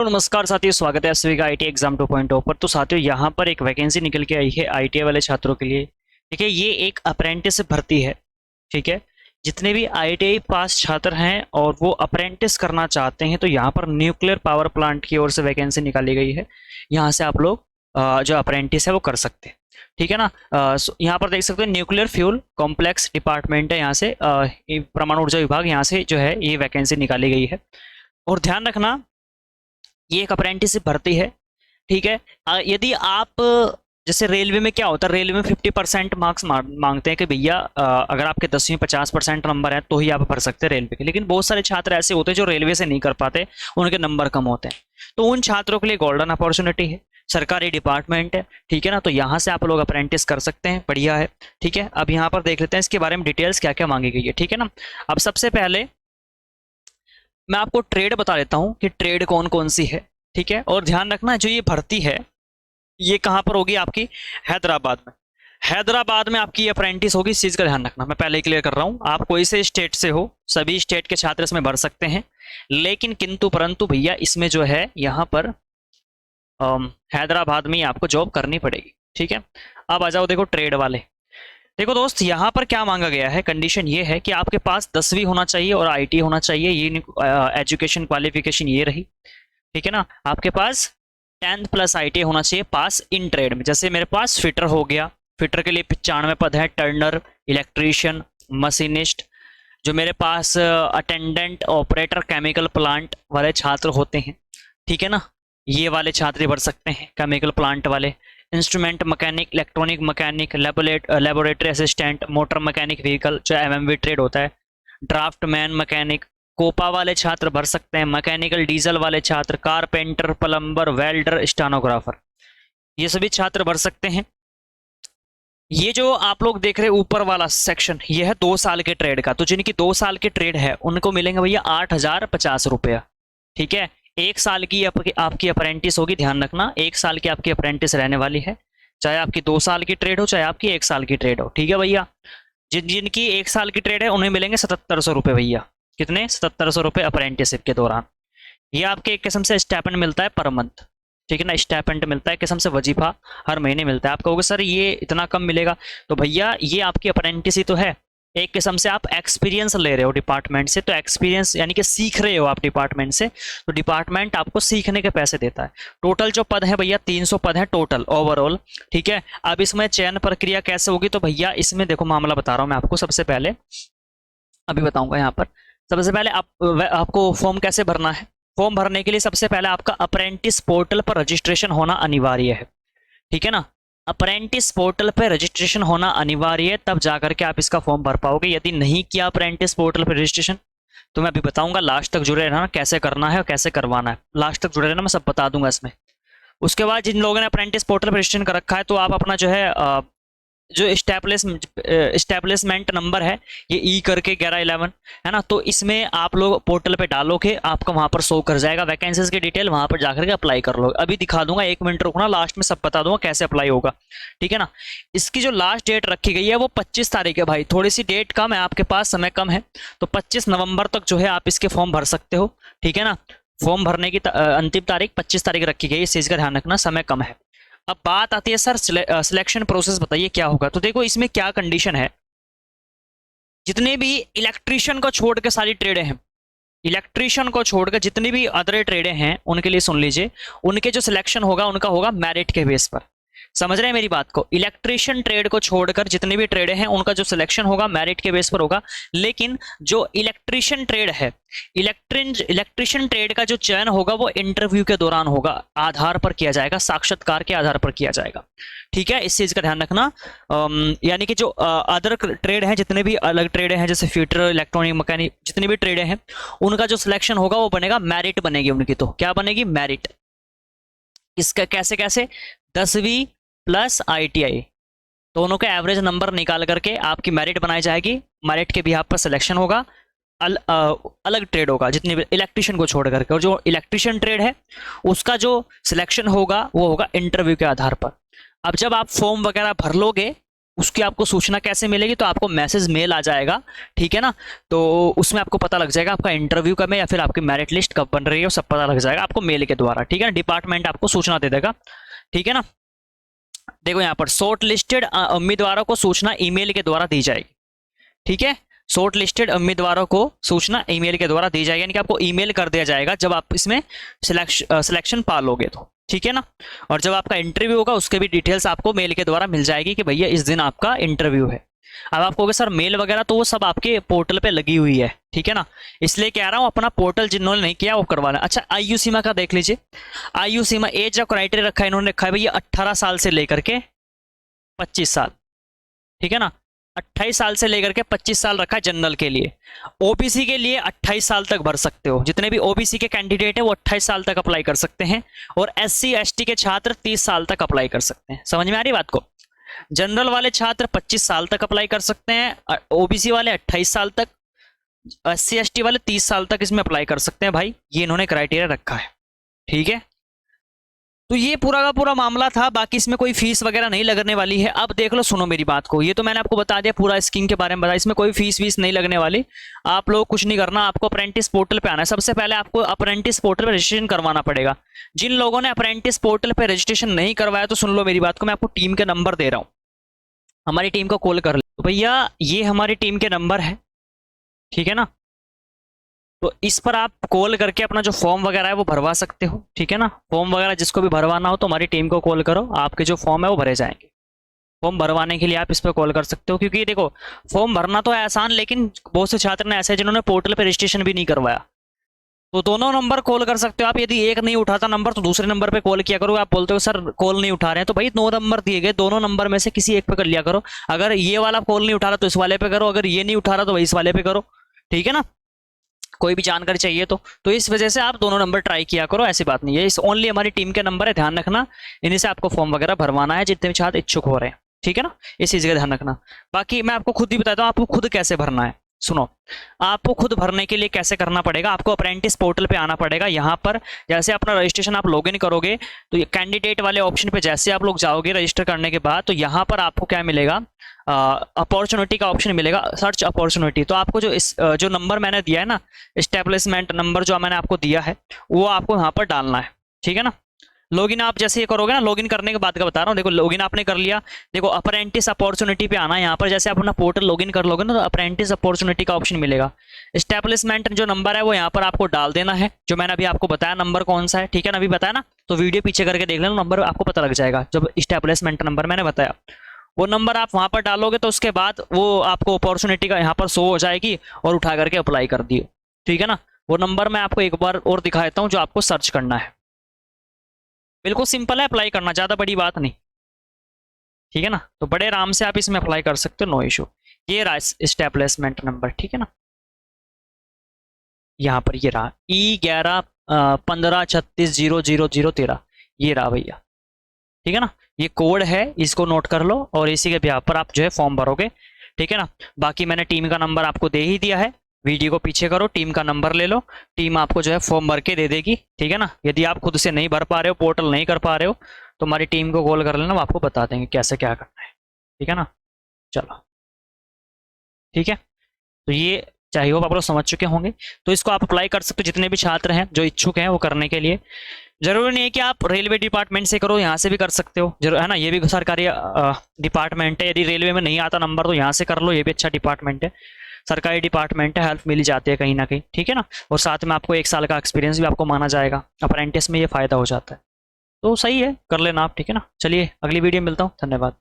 तो नमस्कार साथियों, स्वागत है एसवी का आईटी एग्जाम 2.0 पर। तो साथियों, यहाँ पर एक वैकेंसी निकल के आई है आईटीआई वाले छात्रों के लिए। ठीक है, ये एक अप्रेंटिस भर्ती है। ठीक है, जितने भी आईटीआई पास छात्र हैं और वो अप्रेंटिस करना चाहते हैं, तो यहाँ पर न्यूक्लियर पावर प्लांट की ओर से वैकेंसी निकाली गई है। यहाँ से आप लोग जो अप्रेंटिस है वो कर सकते हैं। ठीक है ना। यहाँ पर देख सकते हैं न्यूक्लियर फ्यूल कॉम्प्लेक्स डिपार्टमेंट है, यहाँ से परमाणु ऊर्जा विभाग, यहाँ से जो है ये वैकेंसी निकाली गई है। और ध्यान रखना, ये एक अप्रेंटिसशिप भर्ती है। ठीक है, यदि आप जैसे रेलवे में क्या होता है, रेलवे में 50% मार्क्स मांगते हैं कि भैया अगर आपके 10वीं 50% नंबर है तो ही आप भर सकते हैं रेलवे के। लेकिन बहुत सारे छात्र ऐसे होते हैं जो रेलवे से नहीं कर पाते, उनके नंबर कम होते हैं। तो उन छात्रों के लिए गोल्डन अपॉर्चुनिटी है, सरकारी डिपार्टमेंट है। ठीक है ना, तो यहाँ से आप लोग अप्रेंटिस कर सकते हैं, बढ़िया है। ठीक है, अब यहाँ पर देख लेते हैं इसके बारे में डिटेल्स क्या क्या मांगी गई है। ठीक है ना, अब सबसे पहले मैं आपको ट्रेड बता देता हूं कि ट्रेड कौन कौन सी है। ठीक है, और ध्यान रखना, जो ये भर्ती है ये कहां पर होगी, आपकी हैदराबाद में। हैदराबाद में आपकी अप्रेंटिस होगी, इस चीज का ध्यान रखना। मैं पहले ही क्लियर कर रहा हूं, आप कोई से स्टेट से हो, सभी स्टेट के छात्र इसमें भर सकते हैं। लेकिन किंतु परंतु भैया, इसमें जो है यहाँ पर हैदराबाद में ही आपको जॉब करनी पड़ेगी। ठीक है, अब आ जाओ देखो ट्रेड वाले। देखो दोस्त, यहाँ पर क्या मांगा गया है, कंडीशन ये है कि आपके पास 10वीं होना चाहिए और आईटी होना चाहिए। ये एजुकेशन क्वालिफिकेशन ये रही। ठीक है ना, आपके पास 10th प्लस आईटी होना चाहिए पास इन ट्रेड में। जैसे मेरे पास फिटर हो गया, फिटर के लिए 95 पद है, टर्नर, इलेक्ट्रीशियन, मशीनिस्ट। जो मेरे पास अटेंडेंट, ऑपरेटर, केमिकल प्लांट वाले छात्र होते हैं, ठीक है ना, ये वाले छात्र भर सकते हैं, केमिकल प्लांट वाले। Instrument mechanic, electronic mechanic, laboratory assistant, motor mechanic vehicle जो एमएमवी ट्रेड होता है, ड्राफ्ट मैन मैकेनिक, कोपा वाले छात्र भर सकते हैं, मैकेनिकल डीजल वाले छात्र, कारपेंटर, प्लम्बर, वेल्डर, स्टेनोग्राफर, ये सभी छात्र भर सकते हैं। ये जो आप लोग देख रहे हैं ऊपर वाला सेक्शन, ये है 2 साल के ट्रेड का। तो जिनकी 2 साल के ट्रेड है उनको मिलेंगे भैया 8,050 रुपया। ठीक है, 1 साल की आपकी अप्रेंटिस होगी, ध्यान रखना, 1 साल की आपकी अप्रेंटिस रहने वाली है, चाहे आपकी 2 साल की ट्रेड हो चाहे आपकी 1 साल की ट्रेड हो। ठीक है भैया, जिनकी 1 साल की ट्रेड है उन्हें मिलेंगे 7700 रुपये भैया। कितने? 7700 रुपये अप्रेंटिसशिप के दौरान। ये आपके एक किस्म से स्टाइपेंड मिलता है पर मंथ। ठीक है ना, स्टाइपेंड मिलता है, किस्म से वजीफा हर महीने मिलता है। आप कहोगे सर ये इतना कम मिलेगा, तो भैया ये आपकी अप्रेंटिस ही तो है, एक किस्म से आप एक्सपीरियंस ले रहे हो डिपार्टमेंट से। तो एक्सपीरियंस यानी कि सीख रहे हो आप डिपार्टमेंट से, तो डिपार्टमेंट आपको सीखने के पैसे देता है। टोटल जो पद है भैया 300 पद है टोटल ओवरऑल। ठीक है, अब इसमें चयन प्रक्रिया कैसे होगी, तो भैया इसमें देखो मामला बता रहा हूँ मैं आपको। सबसे पहले अभी बताऊंगा यहाँ पर, सबसे पहले आपको फॉर्म कैसे भरना है। फॉर्म भरने के लिए सबसे पहले आपका अप्रेंटिस पोर्टल पर रजिस्ट्रेशन होना अनिवार्य है। ठीक है ना, अप्रेंटिस पोर्टल पर रजिस्ट्रेशन होना अनिवार्य है, तब जाकर के आप इसका फॉर्म भर पाओगे। यदि नहीं किया अप्रेंटिस पोर्टल पर रजिस्ट्रेशन, तो मैं अभी बताऊंगा, लास्ट तक जुड़े रहना कैसे करना है और कैसे करवाना है। लास्ट तक जुड़े रहना, मैं सब बता दूंगा इसमें। उसके बाद जिन लोगों ने अप्रेंटिस पोर्टल पर रजिस्ट्रेशन कर रखा है, तो आप अपना जो है जो इस्टेब्लिशमेंट नंबर है, ये ई करके 1111 है ना, तो इसमें आप लोग पोर्टल पे डालोगे, आपको वहां पर शो कर जाएगा वैकेंसीज की डिटेल, वहां पर जाकर के अप्लाई कर लो। अभी दिखा दूंगा, 1 मिनट रुकना, लास्ट में सब बता दूंगा कैसे अप्लाई होगा। ठीक है ना, इसकी जो लास्ट डेट रखी गई है वो 25 तारीख है भाई। थोड़ी सी डेट कम है, आपके पास समय कम है, तो 25 नवंबर तक जो है आप इसके फॉर्म भर सकते हो। ठीक है ना, फॉर्म भरने की अंतिम तारीख 25 तारीख रखी गई है, इस चीज का ध्यान रखना, समय कम है। अब बात आती है सर सिलेक्शन प्रोसेस बताइए क्या होगा। तो देखो इसमें क्या कंडीशन है, जितने भी इलेक्ट्रिशियन को छोड़ के सारी ट्रेडें हैं, इलेक्ट्रिशियन को छोड़कर जितनी भी अदर ट्रेडें हैं उनके लिए सुन लीजिए, उनके जो सिलेक्शन होगा उनका होगा मेरिट के बेस पर। समझ रहे हैं मेरी बात को? इलेक्ट्रिशियन ट्रेड को छोड़कर जितनी भी ट्रेड हैं उनका जो सिलेक्शन होगा मेरिट के बेस पर होगा। लेकिन जो इलेक्ट्रिशियन ट्रेड है, इलेक्ट्रिशियन ट्रेड का जो चयन होगा वो इंटरव्यू के दौरान होगा, आधार पर किया जाएगा, साक्षात्कार के आधार पर किया जाएगा। ठीक है, इस चीज का ध्यान रखना। यानी कि जो अदर ट्रेड है, जितने भी अलग ट्रेड हैं, जैसे फिटर, इलेक्ट्रॉनिक, मैकेनिक, जितनी भी ट्रेड हैं, उनका जो सिलेक्शन होगा वो बनेगा मेरिट बनेगी उनकी। तो क्या बनेगी? मेरिट। इसका कैसे कैसे? 10वीं प्लस आईटीआई दोनों के एवरेज नंबर निकाल करके आपकी मेरिट बनाई जाएगी। मेरिट के बिहाफ पर सिलेक्शन होगा। अलग ट्रेड होगा जितने भी इलेक्ट्रिशियन को छोड़ करके, और जो इलेक्ट्रिशियन ट्रेड है उसका जो सिलेक्शन होगा वो होगा इंटरव्यू के आधार पर। अब जब आप फॉर्म वगैरह भर लोगे, उसकी आपको सूचना कैसे मिलेगी, तो आपको मैसेज मेल आ जाएगा, ठीक है ना। तो उसमें आपको पता लग जाएगा आपका इंटरव्यू कब है या फिर आपकी मेरिट लिस्ट कब बन रही है, वो सब पता लग जाएगा आपको मेल के द्वारा, ठीक है ना। डिपार्टमेंट आपको सूचना दे देगा, ठीक है ना। देखो यहाँ पर शॉर्ट लिस्टेड उम्मीदवारों को सूचना ईमेल के द्वारा दी जाएगी, ठीक है। शॉर्ट लिस्टेड उम्मीदवारों को सूचना ईमेल के द्वारा दी जाएगी, यानी कि आपको ईमेल कर दिया जाएगा जब आप इसमें सिलेक्शन पा लोगे तो, ठीक है ना। और जब आपका इंटरव्यू होगा उसके भी डिटेल्स आपको मेल के द्वारा मिल जाएगी कि भैया इस दिन आपका इंटरव्यू है। अब आप कहोगे सर मेल वगैरह तो वो सब आपके पोर्टल पे लगी हुई है, ठीक है ना, इसलिए कह रहा हूँ अपना पोर्टल जिन्होंने नहीं किया वो करवा लें। अच्छा आयु सीमा का देख लीजिए, आयु सीमा एज का क्राइटेरिया रखा है इन्होंने, रखा है भैया 18 साल से लेकर के 25 साल, ठीक है ना। 28 साल से लेकर के 25 साल रखा है जनरल के लिए। ओबीसी के लिए 28 साल तक भर सकते हो, जितने भी ओबीसी के कैंडिडेट है वो 28 साल तक अप्लाई कर सकते हैं, और एससी एसटी के छात्र 30 साल तक अप्लाई कर सकते हैं। समझ में आ रही बात को। जनरल वाले छात्र 25 साल तक अप्लाई कर सकते हैं, ओबीसी वाले 28 साल तक, एससी एसटी वाले 30 साल तक इसमें अप्लाई कर सकते हैं भाई, ये इन्होंने क्राइटेरिया रखा है, ठीक है। तो ये पूरा का पूरा मामला था, बाकी इसमें कोई फीस वगैरह नहीं लगने वाली है। अब देख लो, सुनो मेरी बात को, ये तो मैंने आपको बता दिया पूरा स्कीम के बारे में बताया, इसमें कोई फीस वीस नहीं लगने वाली। आप लोग कुछ नहीं करना, आपको अप्रेंटिस पोर्टल पे आना है। सबसे पहले आपको अप्रेंटिस पोर्टल पे रजिस्ट्रेशन करवाना पड़ेगा। जिन लोगों ने अप्रेंटिस पोर्टल पे रजिस्ट्रेशन नहीं करवाया तो सुन लो मेरी बात को, मैं आपको टीम के नंबर दे रहा हूँ, हमारी टीम को कॉल कर लो। तो भैया ये हमारी टीम के नंबर है, ठीक है ना। तो इस पर आप कॉल करके अपना जो फॉर्म वगैरह है वो भरवा सकते हो, ठीक है ना। फॉर्म वगैरह जिसको भी भरवाना हो तो हमारी टीम को कॉल करो, आपके जो फॉर्म है वो भरे जाएंगे। फॉर्म भरवाने के लिए आप इस पर कॉल कर सकते हो, क्योंकि देखो फॉर्म भरना तो है आसान, लेकिन बहुत से छात्र ने ऐसे जिन्होंने पोर्टल पर रजिस्ट्रेशन भी नहीं करवाया, तो दोनों नंबर कॉल कर सकते हो आप। यदि एक नहीं उठाता नंबर तो दूसरे नंबर पे कॉल किया करो। आप बोलते हो सर कॉल नहीं उठा रहे हैं, तो भाई 2 नंबर दिए गए, दोनों नंबर में से किसी एक पे कर लिया करो। अगर ये वाला कॉल नहीं उठा रहा तो इस वाले पे करो, अगर ये नहीं उठा रहा तो इस वाले पे करो, ठीक है ना। कोई भी जानकारी चाहिए तो इस वजह से आप दोनों नंबर ट्राई किया करो, ऐसी बात नहीं है। इस ओनली हमारी टीम के नंबर है, ध्यान रखना, इन्हीं से आपको फॉर्म वगैरह भरवाना है जितने भी छात्र इच्छुक हो रहे हैं, ठीक है ना। इस चीज का ध्यान रखना। बाकी मैं आपको खुद ही बताता हूँ आपको खुद कैसे भरना है। सुनो, आपको खुद भरने के लिए कैसे करना पड़ेगा, आपको अप्रेंटिस पोर्टल पे आना पड़ेगा। यहाँ पर जैसे अपना रजिस्ट्रेशन आप लॉगिन करोगे तो ये कैंडिडेट वाले ऑप्शन पे जैसे आप लोग जाओगे रजिस्टर करने के बाद, तो यहाँ पर आपको क्या मिलेगा, अपॉर्चुनिटी का ऑप्शन मिलेगा, सर्च अपॉर्चुनिटी। तो आपको जो नंबर मैंने दिया है ना, एस्टेब्लिशमेंट नंबर जो मैंने आपको दिया है, वो आपको यहाँ पर डालना है, ठीक है ना। लॉगिन आप जैसे ये करोगे ना, लॉगिन करने के बाद का बता रहा हूँ, देखो लॉगिन आपने कर लिया, देखो अप्रेंटिस अपॉर्चुनिटी पे आना है। यहाँ पर जैसे आप अपना पोर्टल लॉगिन कर लोगे ना तो अप्रेंटिस अपॉर्चुनिटी का ऑप्शन मिलेगा। एस्टेब्लिशमेंट जो नंबर है वो यहाँ पर आपको डाल देना है, जो मैंने अभी आपको बताया नंबर कौन सा है, ठीक है ना। अभी बताया ना, तो वीडियो पीछे करके देख लेना, नंबर आपको पता लग जाएगा। जब एस्टेब्लिशमेंट नंबर मैंने बताया वो नंबर आप वहाँ पर डालोगे तो उसके बाद वो आपको अपॉर्चुनिटी का यहाँ पर शो हो जाएगी और उठा करके अप्लाई कर दियो, ठीक है ना। वो नंबर मैं आपको एक बार और दिखा देता हूँ जो आपको सर्च करना है। बिल्कुल सिंपल है अप्लाई करना, ज़्यादा बड़ी बात नहीं, ठीक है ना। तो बड़े आराम से आप इसमें अप्लाई कर सकते हो, नो इशू। ये रहा एस्टेब्लिशमेंट नंबर, ठीक है ना। यहाँ पर ये रहा E1115360013, ये रहा भैया, ठीक है ना। ये कोड है, इसको नोट कर लो और इसी के ब्याह पर आप जो है फॉर्म भरोगे, ठीक है ना। बाकी मैंने टीम का नंबर आपको दे ही दिया है, वीडियो को पीछे करो, टीम का नंबर ले लो, टीम आपको जो है फॉर्म भर के दे देगी, ठीक है ना। यदि आप खुद से नहीं भर पा रहे हो, पोर्टल नहीं कर पा रहे हो, तो हमारी टीम को कॉल कर लेना, वो आपको बता देंगे कैसे क्या करना है, ठीक है ना। चलो ठीक है, तो ये चाहिए होप आप लोग समझ चुके होंगे। तो इसको आप अप्लाई कर सकते हो, जितने भी छात्र हैं जो इच्छुक हैं वो करने के लिए। जरूरी नहीं है कि आप रेलवे डिपार्टमेंट से करो, यहाँ से भी कर सकते हो, जरूर है ना। ये भी सरकारी डिपार्टमेंट है, यदि रेलवे में नहीं आता नंबर तो यहाँ से कर लो, ये भी अच्छा डिपार्टमेंट है, सरकारी डिपार्टमेंट है, हेल्प मिल ही जाती है कहीं ना कहीं, ठीक है ना। और साथ में आपको 1 साल का एक्सपीरियंस भी आपको माना जाएगा, अप्रेंटिस में ये फायदा हो जाता है। तो सही है, कर लेना आप, ठीक है ना। चलिए अगली वीडियो में मिलता हूँ, धन्यवाद।